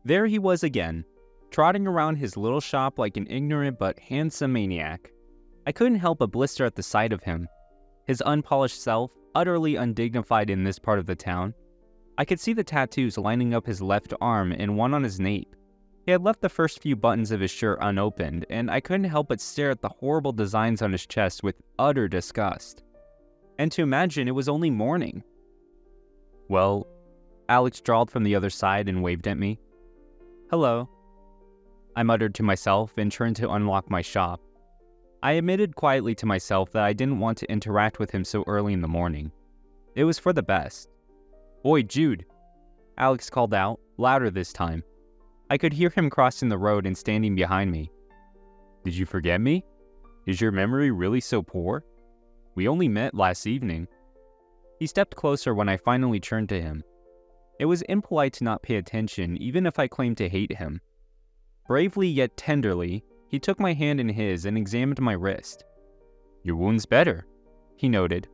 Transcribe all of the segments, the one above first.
There he was again, trotting around his little shop like an ignorant but handsome maniac. I couldn't help but blister at the sight of him, his unpolished self, utterly undignified in this part of the town. I could see the tattoos lining up his left arm and one on his nape. He had left the first few buttons of his shirt unopened, and I couldn't help but stare at the horrible designs on his chest with utter disgust. And to imagine it was only morning. "Well," Alex drawled from the other side and waved at me. "Hello," I muttered to myself and turned to unlock my shop. I admitted quietly to myself that I didn't want to interact with him so early in the morning. It was for the best. "Oi, Jude," Alex called out, louder this time. I could hear him crossing the road and standing behind me. "Did you forget me? Is your memory really so poor? We only met last evening." He stepped closer when I finally turned to him. It was impolite to not pay attention, even if I claimed to hate him. Bravely yet tenderly, he took my hand in his and examined my wrist. "Your wound's better," he noted.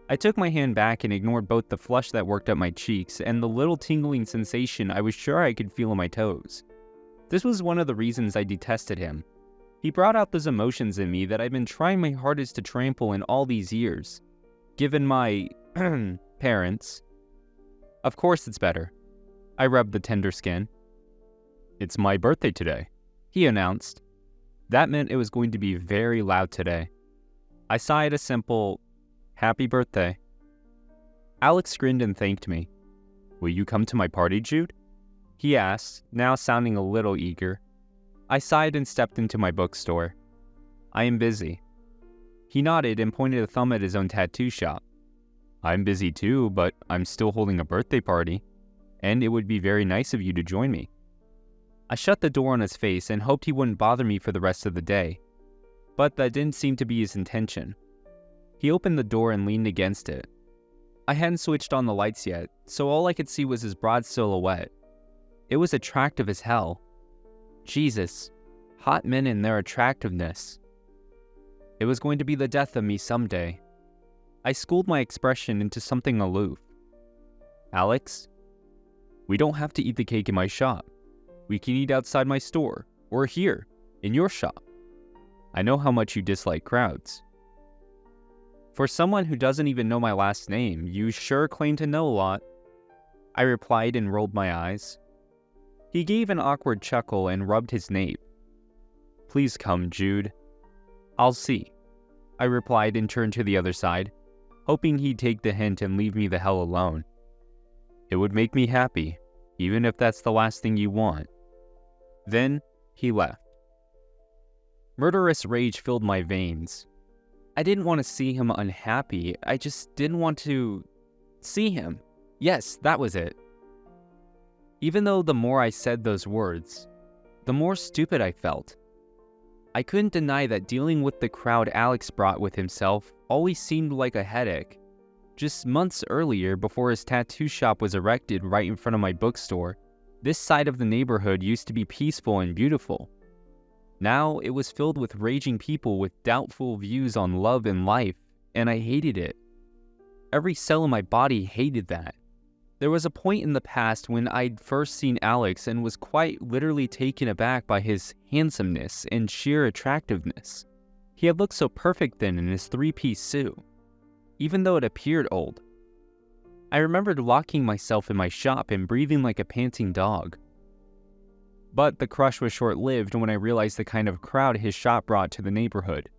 I took my hand back and ignored both the flush that worked up my cheeks and the little tingling sensation I was sure I could feel on my toes. This was one of the reasons I detested him. He brought out those emotions in me that I've been trying my hardest to trample in all these years. Given my parents. "Of course it's better." I rubbed the tender skin. "It's my birthday today," he announced. That meant it was going to be very loud today. I sighed a simple, "Happy birthday." Alex grinned and thanked me. "Will you come to my party, Jude?" he asked, now sounding a little eager. I sighed and stepped into my bookstore. "I am busy." He nodded and pointed a thumb at his own tattoo shop. "I'm busy too, but I'm still holding a birthday party, and it would be very nice of you to join me." I shut the door on his face and hoped he wouldn't bother me for the rest of the day, but that didn't seem to be his intention. He opened the door and leaned against it. I hadn't switched on the lights yet, so all I could see was his broad silhouette. It was attractive as hell. Jesus, hot men and their attractiveness. It was going to be the death of me someday. I schooled my expression into something aloof. "Alex, we don't have to eat the cake in my shop. We can eat outside my store, or here, in your shop. I know how much you dislike crowds." "For someone who doesn't even know my last name, you sure claim to know a lot," I replied and rolled my eyes. He gave an awkward chuckle and rubbed his nape. "Please come, Jude." "I'll see," I replied and turned to the other side, hoping he'd take the hint and leave me the hell alone. "It would make me happy, even if that's the last thing you want." Then he left. Murderous rage filled my veins. I didn't want to see him unhappy, I just didn't want to see him. Yes, that was it. Even though the more I said those words, the more stupid I felt. I couldn't deny that dealing with the crowd Alex brought with himself always seemed like a headache. Just months earlier, before his tattoo shop was erected right in front of my bookstore, this side of the neighborhood used to be peaceful and beautiful. Now it was filled with raging people with doubtful views on love and life, and I hated it. Every cell in my body hated that. There was a point in the past when I'd first seen Alex and was quite literally taken aback by his handsomeness and sheer attractiveness. He had looked so perfect then in his three-piece suit, even though it appeared old. I remembered locking myself in my shop and breathing like a panting dog. But the crush was short-lived when I realized the kind of crowd his shop brought to the neighborhood.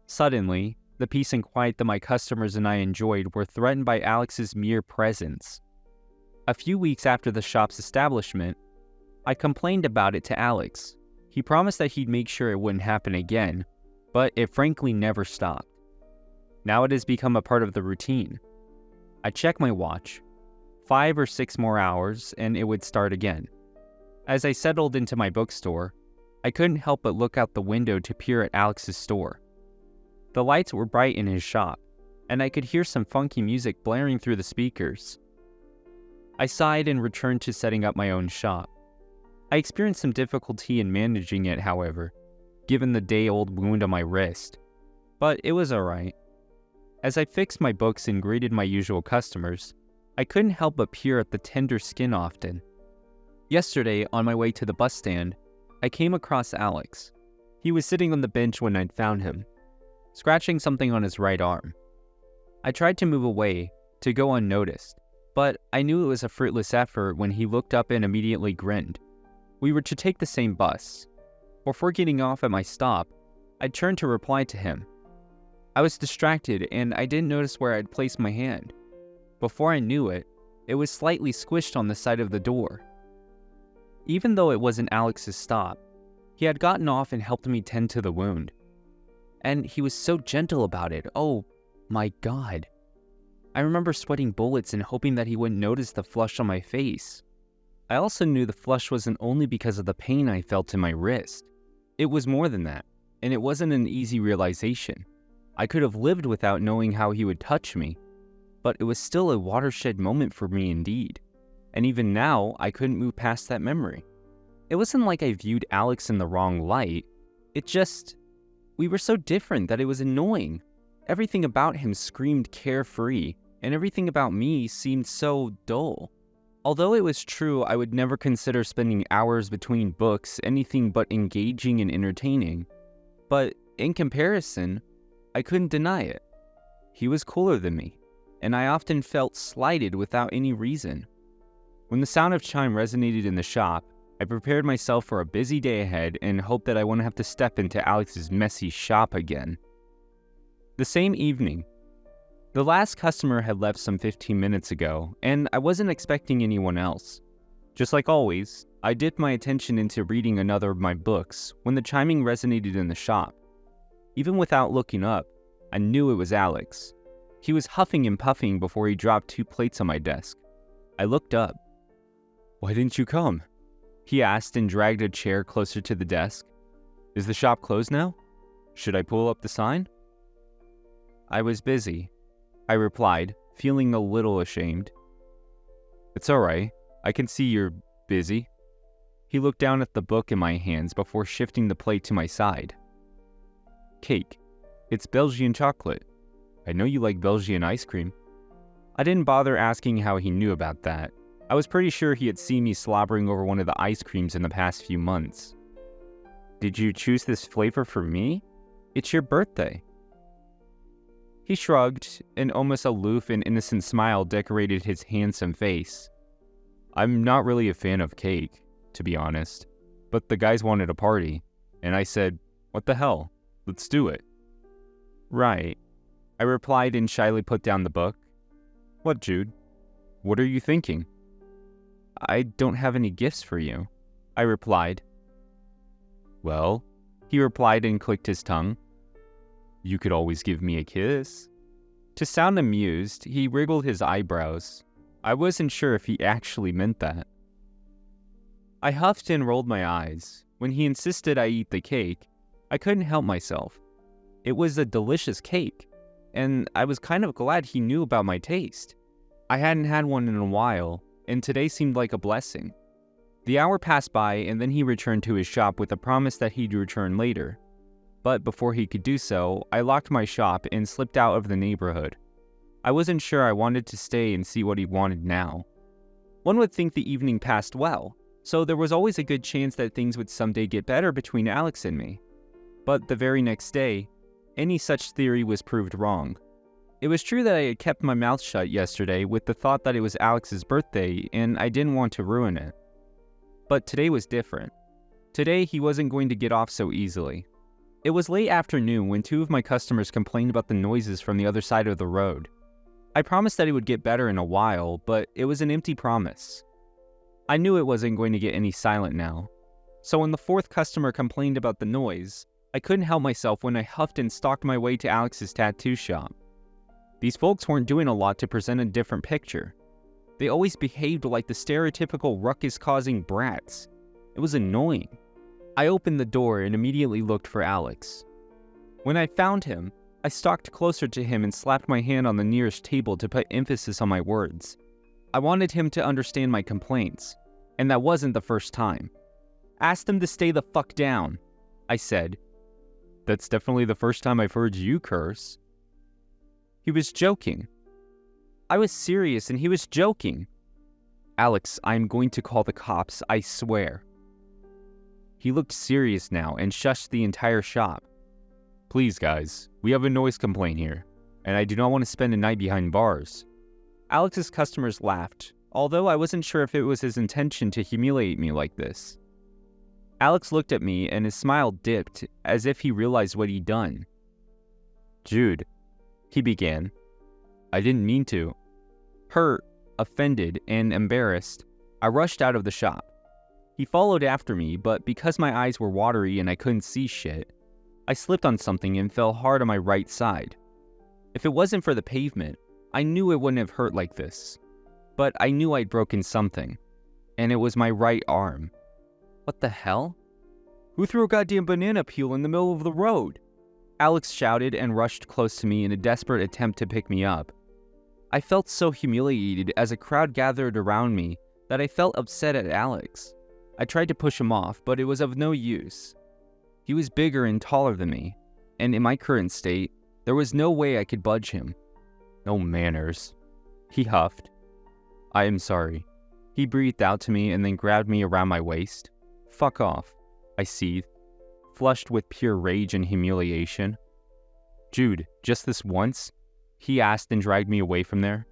Suddenly, the peace and quiet that my customers and I enjoyed were threatened by Alex's mere presence. A few weeks after the shop's establishment, I complained about it to Alex. He promised that he'd make sure it wouldn't happen again, but it frankly never stopped. Now it has become a part of the routine. I check my watch. 5 or 6 more hours, and it would start again. As I settled into my bookstore, I couldn't help but look out the window to peer at Alex's store. The lights were bright in his shop, and I could hear some funky music blaring through the speakers. I sighed and returned to setting up my own shop. I experienced some difficulty in managing it, however, given the day-old wound on my wrist. But it was alright. As I fixed my books and greeted my usual customers, I couldn't help but peer at the tender skin often. Yesterday, on my way to the bus stand, I came across Alex. He was sitting on the bench when I'd found him, scratching something on his right arm. I tried to move away, to go unnoticed, but I knew it was a fruitless effort when he looked up and immediately grinned. We were to take the same bus. Before getting off at my stop, I turned to reply to him. I was distracted and I didn't notice where I'd placed my hand. Before I knew it, it was slightly squished on the side of the door. Even though it wasn't Alex's stop, he had gotten off and helped me tend to the wound. And he was so gentle about it. Oh my God. I remember sweating bullets and hoping that he wouldn't notice the flush on my face. I also knew the flush wasn't only because of the pain I felt in my wrist. It was more than that, and it wasn't an easy realization. I could have lived without knowing how he would touch me, but it was still a watershed moment for me indeed. And even now, I couldn't move past that memory. It wasn't like I viewed Alex in the wrong light. We were so different that it was annoying. Everything about him screamed carefree, and everything about me seemed so dull. Although it was true I would never consider spending hours between books anything but engaging and entertaining, but in comparison, I couldn't deny it. He was cooler than me, and I often felt slighted without any reason. When the sound of chime resonated in the shop, I prepared myself for a busy day ahead and hoped that I wouldn't have to step into Alex's messy shop again. The same evening, the last customer had left some 15 minutes ago, and I wasn't expecting anyone else. Just like always, I dipped my attention into reading another of my books when the chiming resonated in the shop. Even without looking up, I knew it was Alex. He was huffing and puffing before he dropped 2 plates on my desk. I looked up. "Why didn't you come?" he asked and dragged a chair closer to the desk. "Is the shop closed now? Should I pull up the sign?" "I was busy," I replied, feeling a little ashamed. "It's alright. I can see you're busy." He looked down at the book in my hands before shifting the plate to my side. "Cake. It's Belgian chocolate. I know you like Belgian ice cream." I didn't bother asking how he knew about that. I was pretty sure he had seen me slobbering over one of the ice creams in the past few months. "Did you choose this flavor for me? It's your birthday." He shrugged, an almost aloof and innocent smile decorated his handsome face. "I'm not really a fan of cake, to be honest, but the guys wanted a party, and I said, what the hell, let's do it." "Right," I replied and shyly put down the book. "What, Jude? What are you thinking?" "I don't have any gifts for you," I replied. "Well," he replied and clicked his tongue, "you could always give me a kiss." To sound amused, he wriggled his eyebrows. I wasn't sure if he actually meant that. I huffed and rolled my eyes. When he insisted I eat the cake, I couldn't help myself. It was a delicious cake, and I was kind of glad he knew about my taste. I hadn't had one in a while, and today seemed like a blessing. The hour passed by, and then he returned to his shop with a promise that he'd return later. But before he could do so, I locked my shop and slipped out of the neighborhood. I wasn't sure I wanted to stay and see what he wanted now. One would think the evening passed well, so there was always a good chance that things would someday get better between Alex and me. But the very next day, any such theory was proved wrong. It was true that I had kept my mouth shut yesterday with the thought that it was Alex's birthday and I didn't want to ruin it. But today was different. Today he wasn't going to get off so easily. It was late afternoon when 2 of my customers complained about the noises from the other side of the road. I promised that it would get better in a while, but it was an empty promise. I knew it wasn't going to get any silent now. So when the 4th customer complained about the noise, I couldn't help myself when I huffed and stalked my way to Alex's tattoo shop. These folks weren't doing a lot to present a different picture. They always behaved like the stereotypical ruckus-causing brats. It was annoying. I opened the door and immediately looked for Alex. When I found him, I stalked closer to him and slapped my hand on the nearest table to put emphasis on my words. I wanted him to understand my complaints, and that wasn't the first time. "Ask them to stay the fuck down," I said. "That's definitely the first time I've heard you curse." He was joking. I was serious and he was joking. Alex, I'm going to call the cops, I swear. He looked serious now and shushed the entire shop. Please, guys, we have a noise complaint here, and I do not want to spend a night behind bars. Alex's customers laughed, although I wasn't sure if it was his intention to humiliate me like this. Alex looked at me and his smile dipped as if he realized what he'd done. Jude, he began. I didn't mean to. Hurt, offended, and embarrassed, I rushed out of the shop. He followed after me, but because my eyes were watery and I couldn't see shit, I slipped on something and fell hard on my right side. If it wasn't for the pavement, I knew it wouldn't have hurt like this. But I knew I'd broken something, and it was my right arm. What the hell? Who threw a goddamn banana peel in the middle of the road? Alex shouted and rushed close to me in a desperate attempt to pick me up. I felt so humiliated as a crowd gathered around me that I felt upset at Alex. I tried to push him off, but it was of no use. He was bigger and taller than me, and in my current state, there was no way I could budge him. No manners. He huffed. I am sorry. He breathed out to me and then grabbed me around my waist. Fuck off, I seethed, flushed with pure rage and humiliation. Jude, just this once? He asked and dragged me away from there.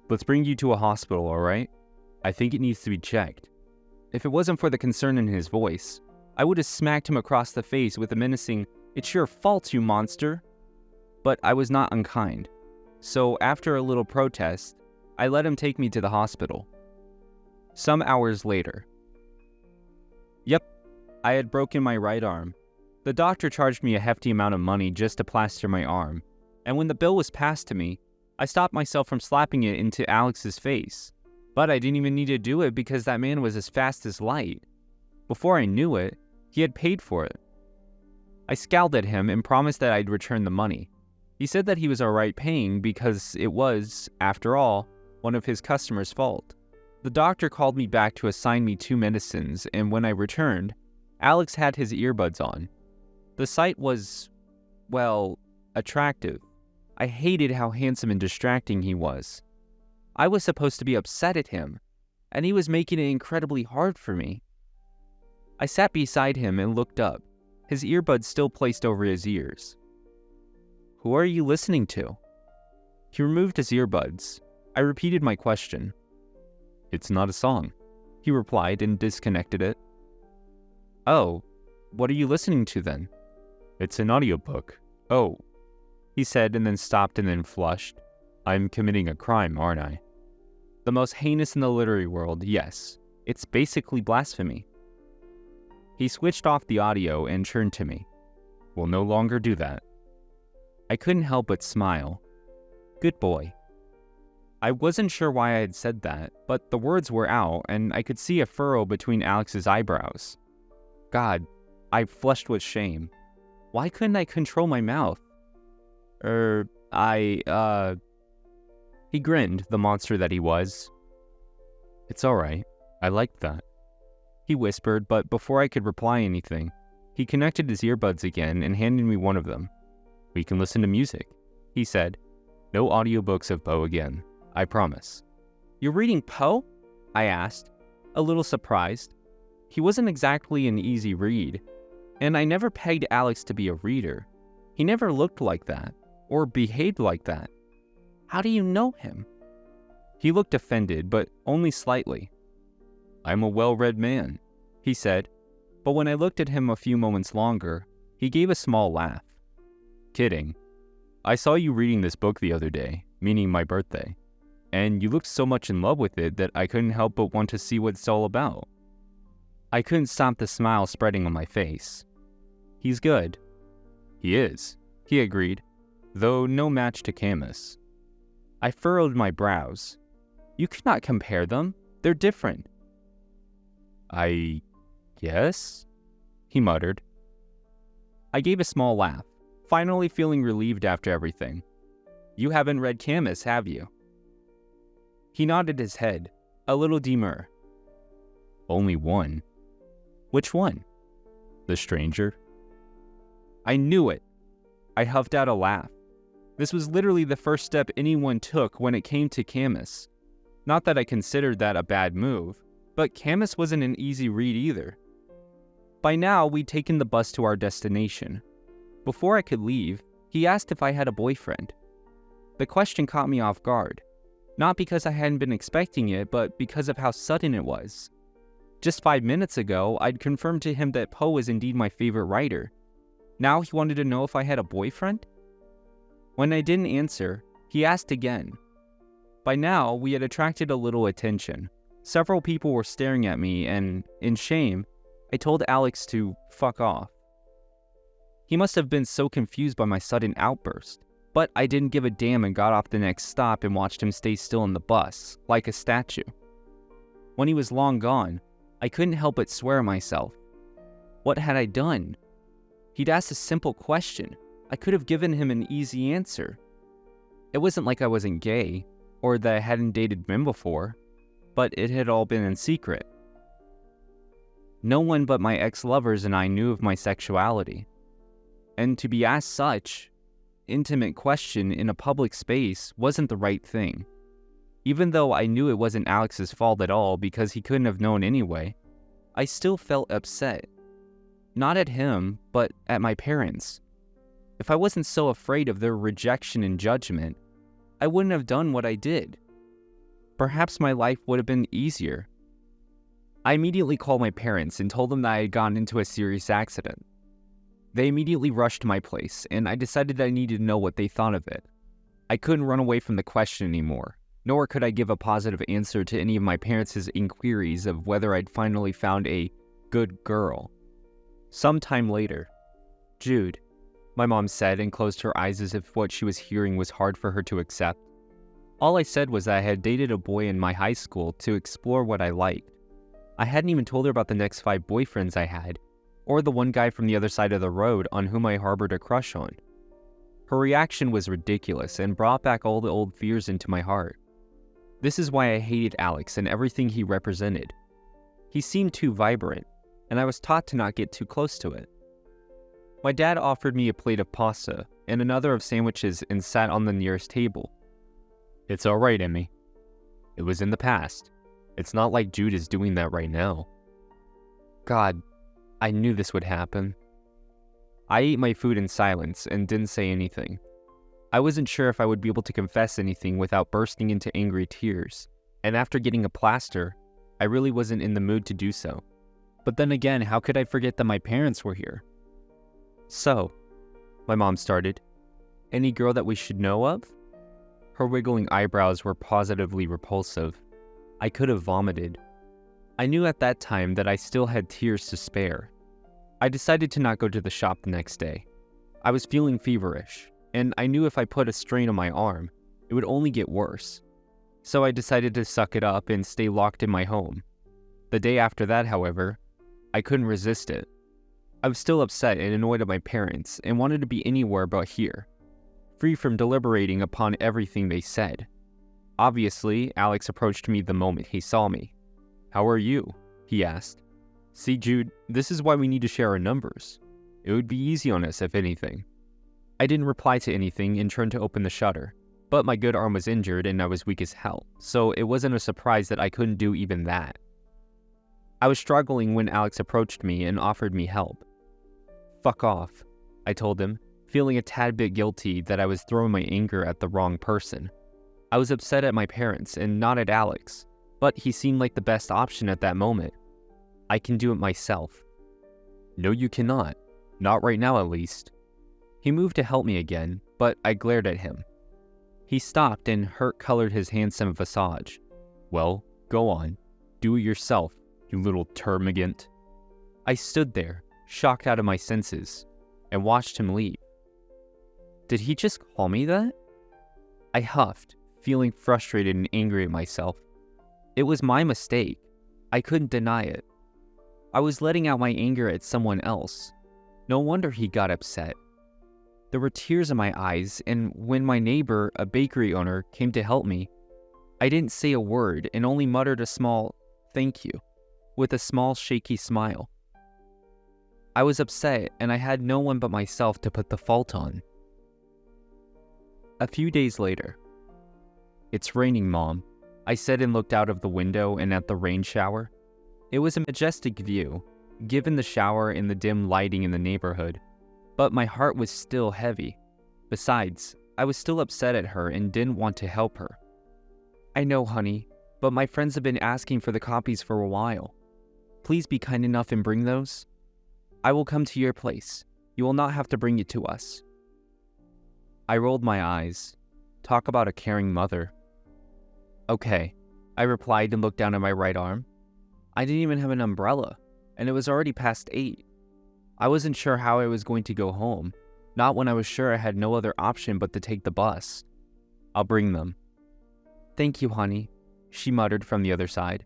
Let's bring you to a hospital, alright? I think it needs to be checked. If it wasn't for the concern in his voice, I would have smacked him across the face with a menacing, "It's your fault, you monster." But I was not unkind. So after a little protest, I let him take me to the hospital. Some hours later. Yep, I had broken my right arm. The doctor charged me a hefty amount of money just to plaster my arm, and when the bill was passed to me, I stopped myself from slapping it into Alex's face. But I didn't even need to do it because that man was as fast as light. Before I knew it, he had paid for it. I scowled at him and promised that I'd return the money. He said that he was alright paying because it was, after all, one of his customers' fault. The doctor called me back to assign me 2 medicines, and when I returned, Alex had his earbuds on. The sight was, well, attractive. I hated how handsome and distracting he was. I was supposed to be upset at him, and he was making it incredibly hard for me. I sat beside him and looked up, his earbuds still placed over his ears. Who are you listening to? He removed his earbuds. I repeated my question. It's not a song, he replied and disconnected it. Oh, what are you listening to then? It's an audiobook. Oh, he said and then stopped and then flushed. I'm committing a crime, aren't I? The most heinous in the literary world, yes. It's basically blasphemy. He switched off the audio and turned to me. We'll no longer do that. I couldn't help but smile. Good boy. I wasn't sure why I had said that, but the words were out and I could see a furrow between Alex's eyebrows. God, I flushed with shame. Why couldn't I control my mouth? He grinned, the monster that he was. It's alright. I liked that. He whispered, but before I could reply anything, he connected his earbuds again and handed me one of them. We can listen to music, he said. No audiobooks of Poe again, I promise. You're reading Poe? I asked, a little surprised. He wasn't exactly an easy read, and I never pegged Alex to be a reader. He never looked like that, or behaved like that. How do you know him? He looked offended, but only slightly. I'm a well-read man, he said, but when I looked at him a few moments longer, he gave a small laugh. Kidding. I saw you reading this book the other day, meaning my birthday, and you looked so much in love with it that I couldn't help but want to see what it's all about. I couldn't stop the smile spreading on my face. He's good. He is, he agreed, though no match to Camus. I furrowed my brows. You cannot compare them. They're different. I guess? He muttered. I gave a small laugh, finally feeling relieved after everything. You haven't read Camus, have you? He nodded his head, a little demure. Only one. Which one? The Stranger. I knew it. I huffed out a laugh. This was literally the first step anyone took when it came to Camus. Not that I considered that a bad move, but Camus wasn't an easy read either. By now, we'd taken the bus to our destination. Before I could leave, he asked if I had a boyfriend. The question caught me off guard, not because I hadn't been expecting it, but because of how sudden it was. Just 5 minutes ago, I'd confirmed to him that Poe was indeed my favorite writer. Now he wanted to know if I had a boyfriend? When I didn't answer, he asked again. By now, we had attracted a little attention. Several people were staring at me, and, in shame, I told Alex to fuck off. He must have been so confused by my sudden outburst, but I didn't give a damn and got off the next stop and watched him stay still in the bus, like a statue. When he was long gone, I couldn't help but swear at myself. What had I done? He'd asked a simple question. I could have given him an easy answer. It wasn't like I wasn't gay, or that I hadn't dated men before, but it had all been in secret. No one but my ex-lovers and I knew of my sexuality. And to be asked such intimate question in a public space wasn't the right thing. Even though I knew it wasn't Alex's fault at all because he couldn't have known anyway, I still felt upset. Not at him, but at my parents. If I wasn't so afraid of their rejection and judgment, I wouldn't have done what I did. Perhaps my life would have been easier. I immediately called my parents and told them that I had gotten into a serious accident. They immediately rushed to my place, and I decided that I needed to know what they thought of it. I couldn't run away from the question anymore, nor could I give a positive answer to any of my parents' inquiries of whether I'd finally found a good girl. Sometime later, "Jude," my mom said and closed her eyes as if what she was hearing was hard for her to accept. All I said was that I had dated a boy in my high school to explore what I liked. I hadn't even told her about the next 5 boyfriends I had, or the one guy from the other side of the road on whom I harbored a crush on. Her reaction was ridiculous and brought back all the old fears into my heart. This is why I hated Alex and everything he represented. He seemed too vibrant, and I was taught to not get too close to it. My dad offered me a plate of pasta and another of sandwiches and sat on the nearest table. "It's all right, Emmy. It was in the past. It's not like Jude is doing that right now." God, I knew this would happen. I ate my food in silence and didn't say anything. I wasn't sure if I would be able to confess anything without bursting into angry tears, and after getting a plaster, I really wasn't in the mood to do so. But then again, how could I forget that my parents were here? "So," my mom started, "any girl that we should know of?" Her wiggling eyebrows were positively repulsive. I could have vomited. I knew at that time that I still had tears to spare. I decided to not go to the shop the next day. I was feeling feverish, and I knew if I put a strain on my arm, it would only get worse. So I decided to suck it up and stay locked in my home. The day after that, however, I couldn't resist it. I was still upset and annoyed at my parents and wanted to be anywhere but here, free from deliberating upon everything they said. Obviously, Alex approached me the moment he saw me. "How are you?" he asked. "See, Jude, this is why we need to share our numbers. It would be easy on us, if anything." I didn't reply to anything and turned to open the shutter, but my good arm was injured and I was weak as hell, so it wasn't a surprise that I couldn't do even that. I was struggling when Alex approached me and offered me help. "Fuck off," I told him, feeling a tad bit guilty that I was throwing my anger at the wrong person. I was upset at my parents and not at Alex, but he seemed like the best option at that moment. "I can do it myself." "No, you cannot. Not right now, at least." He moved to help me again, but I glared at him. He stopped and hurt-colored his handsome visage. "Well, go on. Do it yourself, you little termagant." I stood there, shocked out of my senses, and watched him leave. Did he just call me that? I huffed, feeling frustrated and angry at myself. It was my mistake. I couldn't deny it. I was letting out my anger at someone else. No wonder he got upset. There were tears in my eyes, and when my neighbor, a bakery owner, came to help me, I didn't say a word and only muttered a small "thank you" with a small shaky smile. I was upset, and I had no one but myself to put the fault on. A few days later. "It's raining, Mom. I said and looked out of the window and at the rain shower. It was a majestic view, given the shower and the dim lighting in the neighborhood, but my heart was still heavy. Besides, I was still upset at her and didn't want to help her. I know, honey, but my friends have been asking for the copies for a while. Please be kind enough and bring those. I will come to your place. You will not have to bring it to us. I rolled my eyes. Talk about a caring mother. Okay, I replied and looked down at my right arm. I didn't even have an umbrella, and it was already past 8. I wasn't sure how I was going to go home, not when I was sure I had no other option but to take the bus. I'll bring them. Thank you, honey, she muttered from the other side.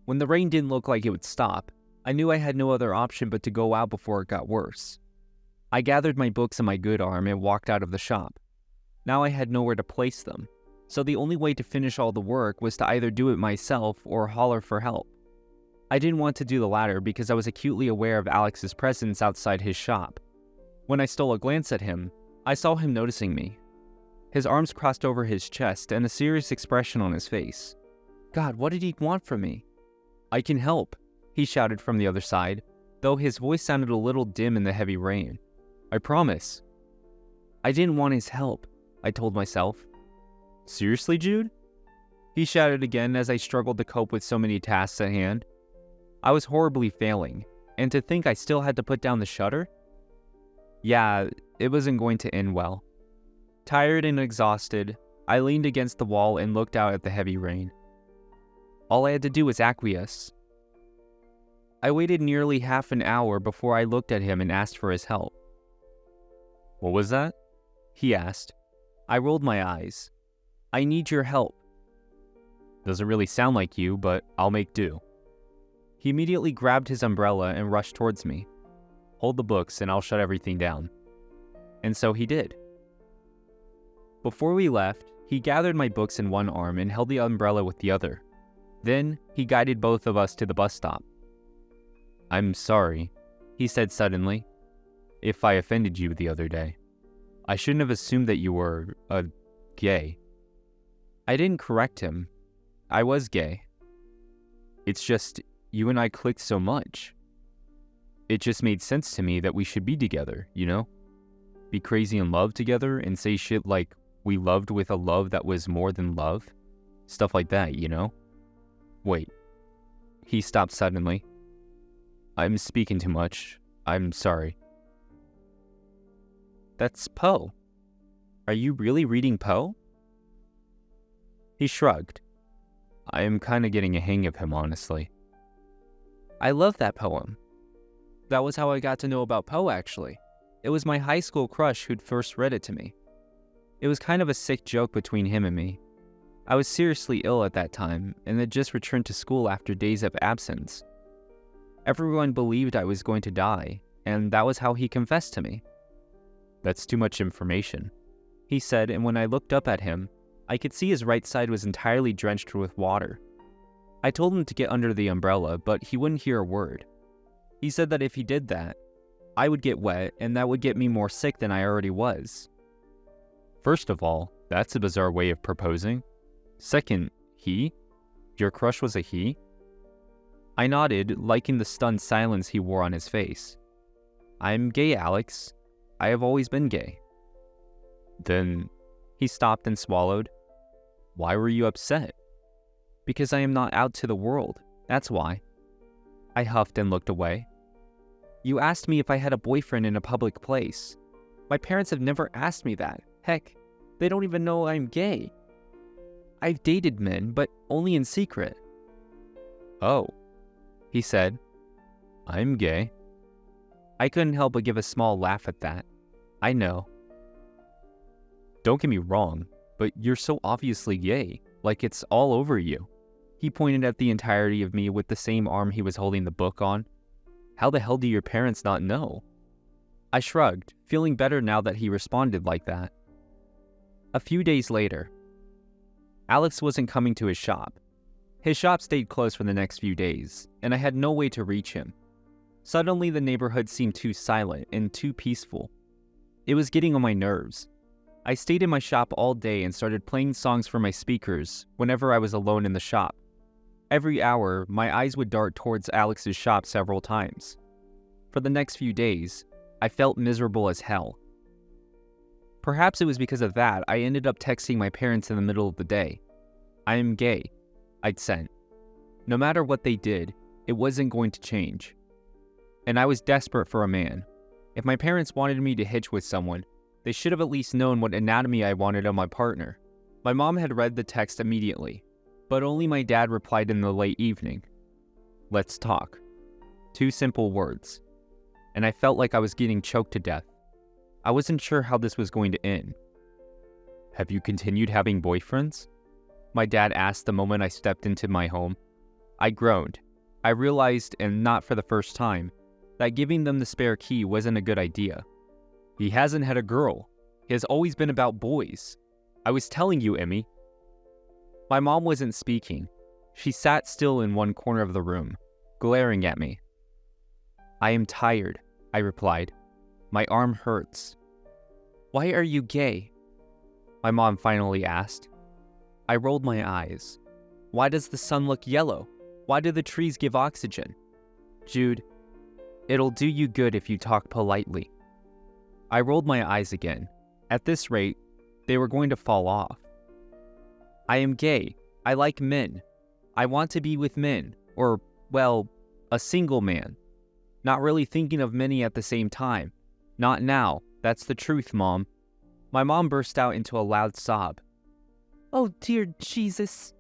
When the rain didn't look like it would stop, I knew I had no other option but to go out before it got worse. I gathered my books in my good arm and walked out of the shop. Now I had nowhere to place them, so the only way to finish all the work was to either do it myself or holler for help. I didn't want to do the latter because I was acutely aware of Alex's presence outside his shop. When I stole a glance at him, I saw him noticing me. His arms crossed over his chest and a serious expression on his face. God, what did he want from me? I can help, he shouted from the other side, though his voice sounded a little dim in the heavy rain. I promise. I didn't want his help, I told myself. Seriously, Jude? He shouted again as I struggled to cope with so many tasks at hand. I was horribly failing, and to think I still had to put down the shutter? Yeah, it wasn't going to end well. Tired and exhausted, I leaned against the wall and looked out at the heavy rain. All I had to do was acquiesce. I waited nearly half an hour before I looked at him and asked for his help. What was that? He asked. I rolled my eyes. I need your help. Doesn't really sound like you, but I'll make do. He immediately grabbed his umbrella and rushed towards me. Hold the books and I'll shut everything down. And so he did. Before we left, he gathered my books in one arm and held the umbrella with the other. Then, he guided both of us to the bus stop. I'm sorry, he said suddenly, if I offended you the other day. I shouldn't have assumed that you were, gay. I didn't correct him. I was gay. It's just, you and I clicked so much. It just made sense to me that we should be together, you know? Be crazy in love together and say shit like we loved with a love that was more than love. Stuff like that, you know? Wait. He stopped suddenly. I'm speaking too much. I'm sorry. That's Poe. Are you really reading Poe? He shrugged. I am kind of getting a hang of him, honestly. I love that poem. That was how I got to know about Poe, actually. It was my high school crush who'd first read it to me. It was kind of a sick joke between him and me. I was seriously ill at that time, and had just returned to school after days of absence. Everyone believed I was going to die, and that was how he confessed to me. That's too much information, he said, and when I looked up at him, I could see his right side was entirely drenched with water. I told him to get under the umbrella, but he wouldn't hear a word. He said that if he did that, I would get wet, and that would get me more sick than I already was. First of all, that's a bizarre way of proposing. Second, he? Your crush was a he? I nodded, liking the stunned silence he wore on his face. I'm gay, Alex. I have always been gay. Then, he stopped and swallowed. Why were you upset? Because I am not out to the world, that's why. I huffed and looked away. You asked me if I had a boyfriend in a public place. My parents have never asked me that. Heck, they don't even know I'm gay. I've dated men, but only in secret. Oh, he said. I'm gay. I couldn't help but give a small laugh at that. I know. Don't get me wrong, but you're so obviously gay, like it's all over you. He pointed at the entirety of me with the same arm he was holding the book on. How the hell do your parents not know? I shrugged, feeling beher now that he responded like that. A few days later, Alex wasn't coming to his shop. His shop stayed closed for the next few days, and I had no way to reach him. Suddenly, the neighborhood seemed too silent and too peaceful. It was getting on my nerves. I stayed in my shop all day and started playing songs from my speakers whenever I was alone in the shop. Every hour, my eyes would dart towards Alex's shop several times. For the next few days, I felt miserable as hell. Perhaps it was because of that I ended up texting my parents in the middle of the day. "I am gay," I'd sent. No matter what they did, it wasn't going to change. And I was desperate for a man. If my parents wanted me to hitch with someone, they should have at least known what anatomy I wanted on my partner. My mom had read the text immediately, but only my dad replied in the late evening. "Let's talk." 2 simple words. And I felt like I was getting choked to death. I wasn't sure how this was going to end. "Have you continued having boyfriends?" my dad asked the moment I stepped into my home. I groaned. I realized, and not for the first time, that giving them the spare key wasn't a good idea. "He hasn't had a girl. He has always been about boys. I was telling you, Emmy." My mom wasn't speaking. She sat still in one corner of the room, glaring at me. "I am tired," I replied. "My arm hurts." "Why are you gay?" my mom finally asked. I rolled my eyes. "Why does the sun look yellow? Why do the trees give oxygen?" "Jude, it'll do you good if you talk politely." I rolled my eyes again. At this rate, they were going to fall off. "I am gay. I like men. I want to be with men, or, well, a single man. Not really thinking of many at the same time. Not now. That's the truth, Mom." My mom burst out into a loud sob. "Oh, dear Jesus."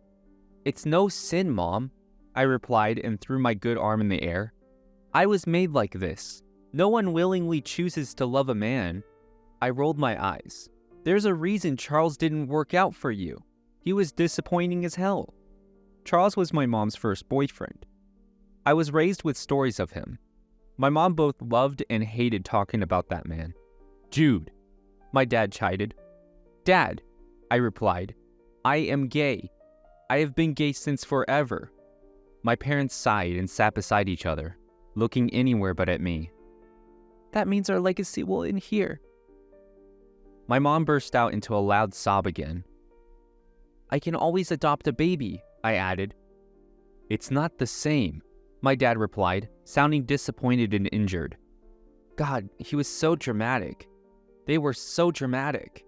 "It's no sin, Mom," I replied and threw my good arm in the air. "I was made like this. No one willingly chooses to love a man." I rolled my eyes. "There's a reason Charles didn't work out for you. He was disappointing as hell." Charles was my mom's first boyfriend. I was raised with stories of him. My mom both loved and hated talking about that man. "Jude," my dad chided. "Dad," I replied, "I am gay. I have been gay since forever." My parents sighed and sat beside each other, looking anywhere but at me. "That means our legacy will end here." My mom burst out into a loud sob again. "I can always adopt a baby," I added. "It's not the same," my dad replied, sounding disappointed and injured. God, he was so dramatic. They were so dramatic.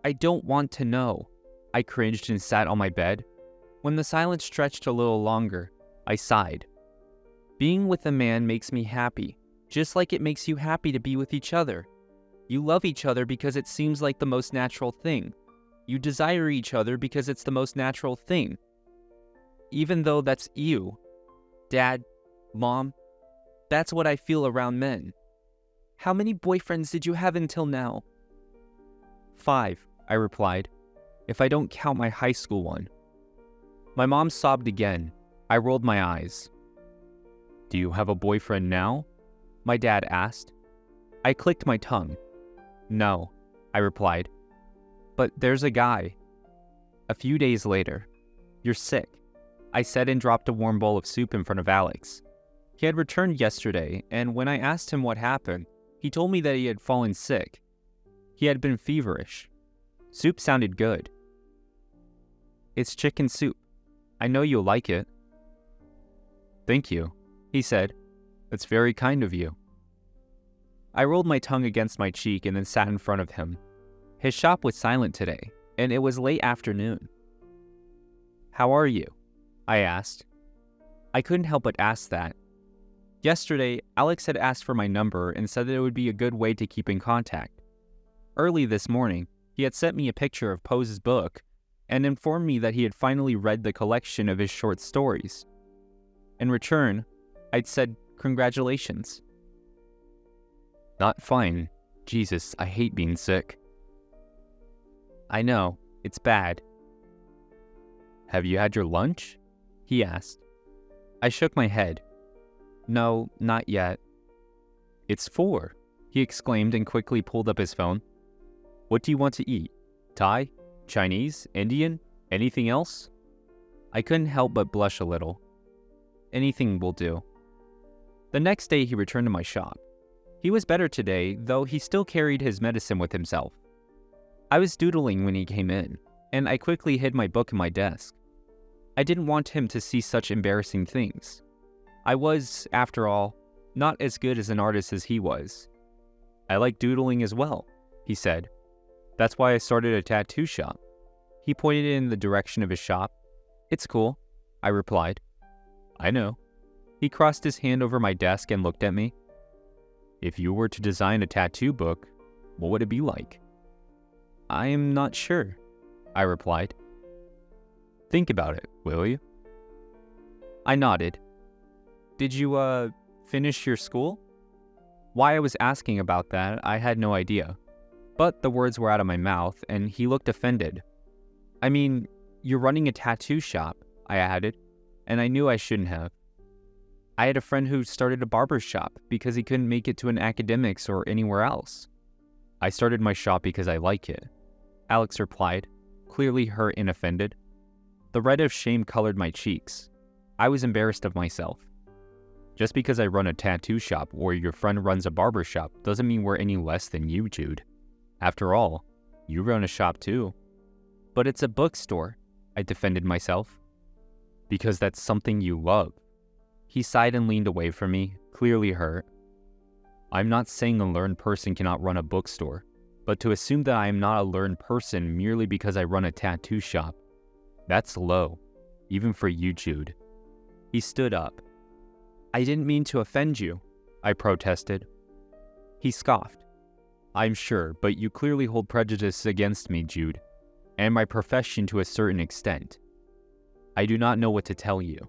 "I don't want to know." I cringed and sat on my bed. When the silence stretched a little longer, I sighed. "Being with a man makes me happy, just like it makes you happy to be with each other. You love each other because it seems like the most natural thing. You desire each other because it's the most natural thing. Even though that's you. Dad, Mom, that's what I feel around men." "How many boyfriends did you have until now?" 5, I replied, "if I don't count my high school one." My mom sobbed again. I rolled my eyes. "Do you have a boyfriend now?" my dad asked. I clicked my tongue. "No," I replied. "But there's a guy." A few days later. "You're sick," I said and dropped a warm bowl of soup in front of Alex. He had returned yesterday, and when I asked him what happened, he told me that he had fallen sick. He had been feverish. Soup sounded good. "It's chicken soup. I know you'll like it." "Thank you," he said. "That's very kind of you." I rolled my tongue against my cheek and then sat in front of him. His shop was silent today, and it was late afternoon. "How are you?" I asked. I couldn't help but ask that. Yesterday, Alex had asked for my number and said that it would be a good way to keep in contact. Early this morning, he had sent me a picture of Poe's book and informed me that he had finally read the collection of his short stories. In return, I'd said, "Congratulations." "Not fine. Jesus, I hate being sick." "I know, it's bad." "Have you had your lunch?" he asked. I shook my head. "No, not yet." "It's 4, he exclaimed and quickly pulled up his phone. "What do you want to eat? Thai? Chinese? Indian? Anything else?" I couldn't help but blush a little. "Anything will do." The next day he returned to my shop. He was better today, though he still carried his medicine with himself. I was doodling when he came in, and I quickly hid my book in my desk. I didn't want him to see such embarrassing things. I was, after all, not as good as an artist as he was. I like doodling as well, he said. That's why I started a tattoo shop. He pointed in the direction of his shop. It's cool, I replied. I know. He crossed his hand over my desk and looked at me. If you were to design a tattoo book, what would it be like? I am not sure, I replied. Think about it, will you? I nodded. Did you, finish your school? Why I was asking about that, I had no idea. But the words were out of my mouth, and he looked offended. I mean, you're running a tattoo shop, I added, and I knew I shouldn't have. I had a friend who started a barber shop because he couldn't make it to an academics or anywhere else. I started my shop because I like it, Alex replied, clearly hurt and offended. The red of shame colored my cheeks. I was embarrassed of myself. Just because I run a tattoo shop or your friend runs a barber shop doesn't mean we're any less than you, Jude. After all, you run a shop too. But it's a bookstore, I defended myself. Because that's something you love. He sighed and leaned away from me, clearly hurt. I'm not saying a learned person cannot run a bookstore, but to assume that I am not a learned person merely because I run a tattoo shop, that's low, even for you, Jude. He stood up. I didn't mean to offend you, I protested. He scoffed. I'm sure, but you clearly hold prejudice against me, Jude, and my profession to a certain extent. I do not know what to tell you.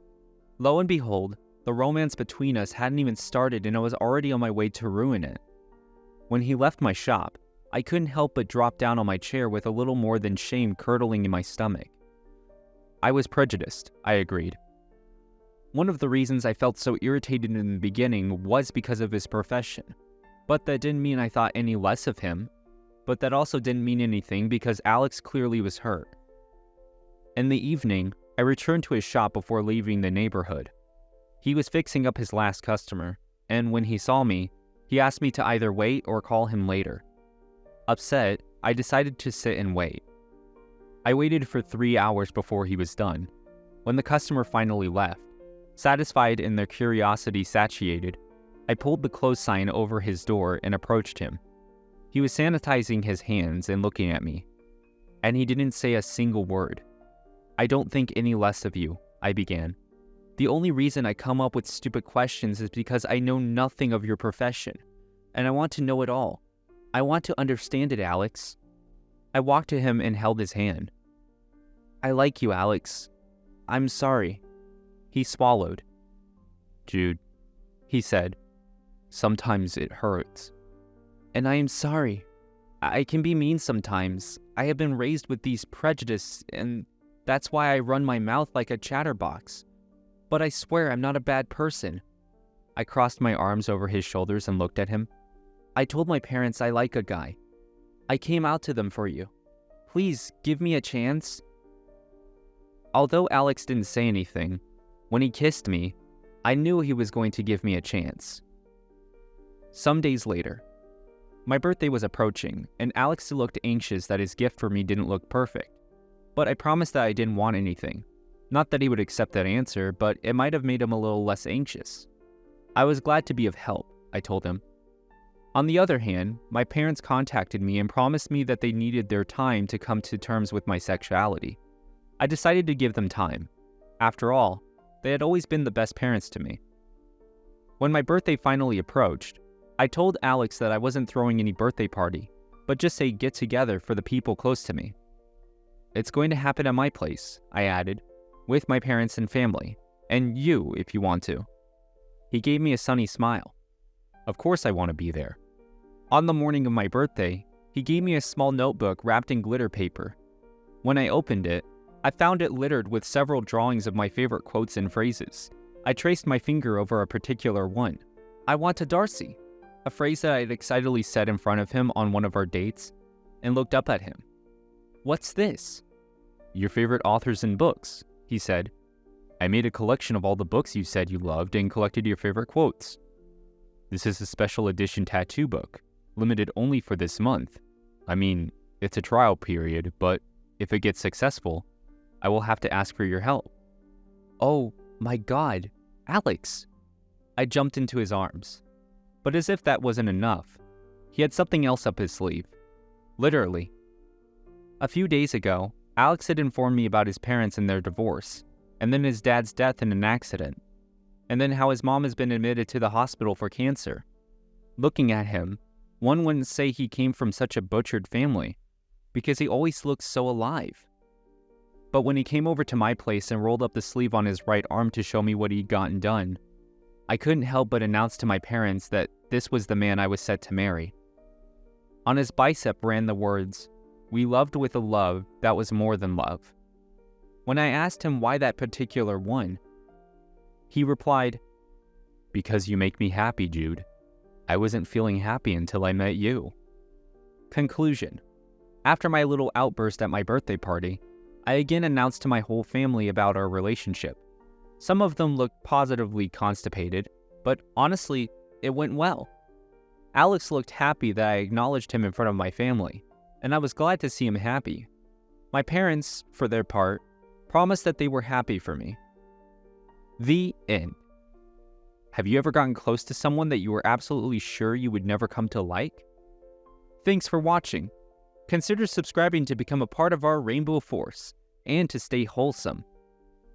Lo and behold, the romance between us hadn't even started and I was already on my way to ruin it. When he left my shop, I couldn't help but drop down on my chair with a little more than shame curdling in my stomach. I was prejudiced, I agreed. One of the reasons I felt so irritated in the beginning was because of his profession. But that didn't mean I thought any less of him. But that also didn't mean anything because Alex clearly was hurt. In the evening, I returned to his shop before leaving the neighborhood. He was fixing up his last customer, and when he saw me, he asked me to either wait or call him later. Upset, I decided to sit and wait. I waited for 3 hours before he was done. When the customer finally left, satisfied and their curiosity satiated, I pulled the close sign over his door and approached him. He was sanitizing his hands and looking at me, and he didn't say a single word. I don't think any less of you, I began. The only reason I come up with stupid questions is because I know nothing of your profession, and I want to know it all. I want to understand it, Alex. I walked to him and held his hand. I like you, Alex. I'm sorry. He swallowed. Jude, he said, sometimes it hurts. And I am sorry. I can be mean sometimes. I have been raised with these prejudices, and that's why I run my mouth like a chatterbox. But I swear I'm not a bad person. I crossed my arms over his shoulders and looked at him. I told my parents I like a guy. I came out to them for you. Please, give me a chance. Although Alex didn't say anything, when he kissed me, I knew he was going to give me a chance. Some days later, my birthday was approaching, and Alex looked anxious that his gift for me didn't look perfect. But I promised that I didn't want anything. Not that he would accept that answer, but it might have made him a little less anxious. I was glad to be of help, I told him. On the other hand, my parents contacted me and promised me that they needed their time to come to terms with my sexuality. I decided to give them time. After all, they had always been the best parents to me. When my birthday finally approached, I told Alex that I wasn't throwing any birthday party, but just a get-together for the people close to me. It's going to happen at my place, I added, with my parents and family, and you if you want to. He gave me a sunny smile. Of course I want to be there. On the morning of my birthday, he gave me a small notebook wrapped in glitter paper. When I opened it, I found it littered with several drawings of my favorite quotes and phrases. I traced my finger over a particular one. I want a Darcy, a phrase that I had excitedly said in front of him on one of our dates, and looked up at him. What's this? Your favorite authors and books, he said. I made a collection of all the books you said you loved and collected your favorite quotes. This is a special edition tattoo book, limited only for this month. I mean, It's a trial period, but if it gets successful, I will have to ask for your help." "Oh, my God, Alex!" I jumped into his arms. But as if that wasn't enough, he had something else up his sleeve. Literally. A few days ago, Alex had informed me about his parents and their divorce, and then his dad's death in an accident, and then how his mom has been admitted to the hospital for cancer. Looking at him, one wouldn't say he came from such a butchered family, because he always looked so alive. But when he came over to my place and rolled up the sleeve on his right arm to show me what he'd gotten done, I couldn't help but announce to my parents that this was the man I was set to marry. On his bicep ran the words, "We loved with a love that was more than love." When I asked him why that particular one, he replied, "Because you make me happy, Jude. I wasn't feeling happy until I met you." Conclusion. After my little outburst at my birthday party, I again announced to my whole family about our relationship. Some of them looked positively constipated, but honestly, it went well. Alex looked happy that I acknowledged him in front of my family, and I was glad to see him happy. My parents, for their part, promised that they were happy for me. The end. Have you ever gotten close to someone that you were absolutely sure you would never come to like? Thanks for watching. Consider subscribing to become a part of our Rainbow Force and to stay wholesome.